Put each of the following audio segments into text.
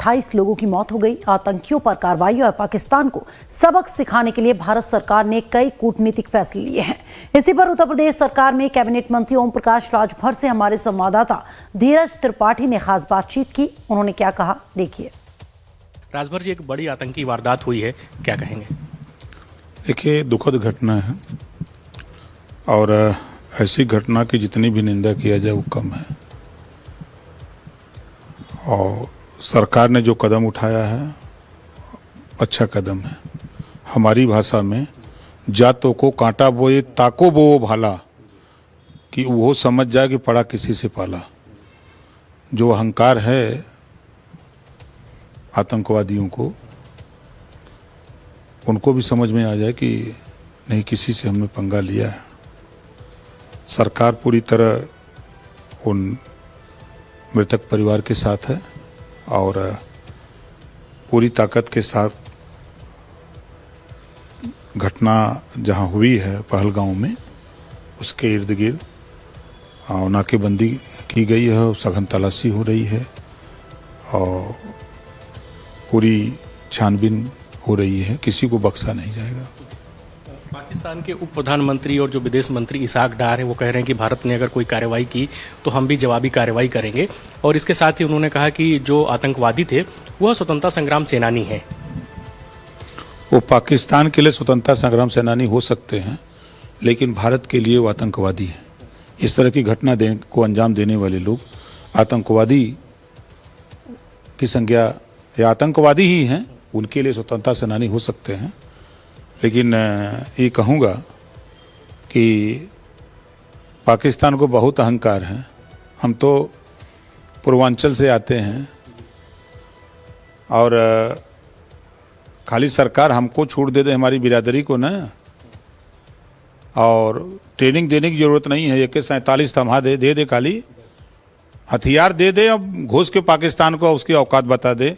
28 लोगों की मौत हो गई। आतंकियों पर कार्रवाई और पाकिस्तान को सबक सिखाने के लिए भारत सरकार ने कई कूटनीतिक फैसले लिए हैं। इसी पर उत्तर प्रदेश सरकार में कैबिनेट मंत्री ओम प्रकाश राजभर से हमारे संवाददाता धीरज त्रिपाठी ने खास बातचीत की। उन्होंने क्या कहा, देखिए। राजभर जी, एक बड़ी आतंकी वारदात हुई है, क्या कहेंगे? देखिए, दुखद घटना है और ऐसी घटना की जितनी भी निंदा किया जाए वो कम है। और सरकार ने जो कदम उठाया है अच्छा कदम है। हमारी भाषा में जातों को कांटा बोए ताको बो भाला, कि वो समझ जाए कि पड़ा किसी से पाला। जो अहंकार है आतंकवादियों को, उनको भी समझ में आ जाए कि नहीं, किसी से हमने पंगा लिया है। सरकार पूरी तरह उन मृतक परिवार के साथ है और पूरी ताकत के साथ घटना जहां हुई है पहलगांव में, उसके इर्द गिर्द नाकेबंदी की गई है, सघन तलाशी हो रही है और पूरी छानबीन हो रही है। किसी को बख्शा नहीं जाएगा। पाकिस्तान के उप प्रधानमंत्री और जो विदेश मंत्री इसाक डार हैं, वो कह रहे हैं कि भारत ने अगर कोई कार्रवाई की तो हम भी जवाबी कार्रवाई करेंगे। और इसके साथ ही उन्होंने कहा कि जो आतंकवादी थे वह स्वतंत्रता संग्राम सेनानी हैं। वो पाकिस्तान के लिए स्वतंत्रता संग्राम सेनानी हो सकते हैं, लेकिन भारत के लिए वो आतंकवादी हैं। इस तरह की घटना को अंजाम देने वाले लोग आतंकवादी की संज्ञा या आतंकवादी ही हैं। उनके लिए स्वतंत्रता सेनानी हो सकते हैं, लेकिन ये कहूँगा कि पाकिस्तान को बहुत अहंकार है। हम तो पूर्वांचल से आते हैं और खाली सरकार हमको छूट दे दे, हमारी बिरादरी को ना, और ट्रेनिंग देने की ज़रूरत नहीं है। AK-47 थमा दे खाली हथियार दे दे, अब घुस के पाकिस्तान को उसकी औकात बता दे।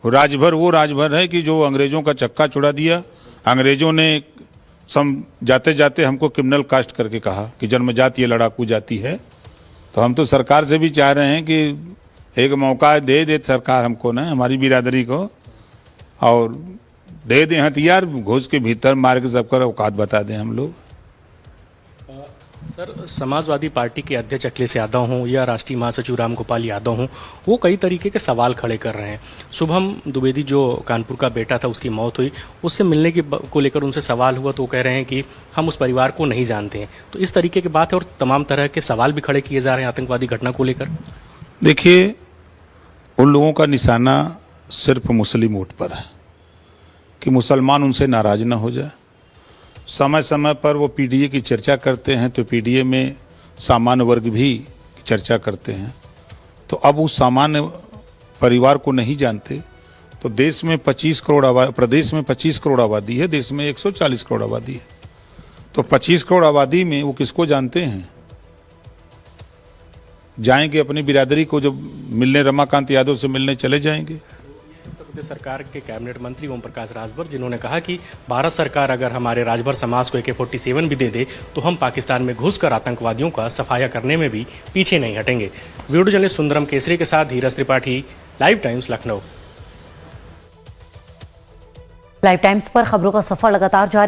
राजभर वो राजभर है कि जो अंग्रेज़ों का चक्का छुड़ा दिया। अंग्रेज़ों ने जाते जाते हमको क्रिमिनल कास्ट करके कहा कि जन्मजात ये लड़ाकू जाति है। तो हम तो सरकार से भी चाह रहे हैं कि एक मौका दे सरकार हमको ना, हमारी बिरादरी को, और दे दें हथियार, घुस के भीतर मार के सबका औकात बता दें हम लोग। सर, समाजवादी पार्टी के अध्यक्ष अखिलेश यादव हों या राष्ट्रीय महासचिव रामगोपाल यादव हों, वो कई तरीके के सवाल खड़े कर रहे हैं। शुभम द्विवेदी जो कानपुर का बेटा था, उसकी मौत हुई, उससे मिलने को लेकर उनसे सवाल हुआ तो वो कह रहे हैं कि हम उस परिवार को नहीं जानते हैं। तो इस तरीके की बात है और तमाम तरह के सवाल भी खड़े किए जा रहे हैं आतंकवादी घटना को लेकर। देखिए, उन लोगों का निशाना सिर्फ मुस्लिम वोट पर है कि मुसलमान उनसे नाराज ना हो जाए। समय समय पर वो PDA की चर्चा करते हैं तो PDA में सामान्य वर्ग भी चर्चा करते हैं। तो अब उस सामान्य परिवार को नहीं जानते। तो देश में 25 करोड़ आबादी, प्रदेश में 25 करोड़ आबादी है, देश में 140 करोड़ आबादी है। तो 25 करोड़ आबादी में वो किसको जानते हैं? जाएंगे अपनी बिरादरी को, जब मिलने रमाकांत यादव से मिलने चले जाएंगे। उत्तर प्रदेश सरकार के कैबिनेट मंत्री ओम प्रकाश राजभर, जिन्होंने कहा कि भारत सरकार अगर हमारे राजभर समाज को AK-47 भी दे दे तो हम पाकिस्तान में घुसकर आतंकवादियों का सफाया करने में भी पीछे नहीं हटेंगे। वीडियो जर्नलिस्ट सुंदरम केसरी के साथ Dheeraj Tripathi, Live Times, Lucknow. Live Times पर खबरों का सफर लगातार जारी है।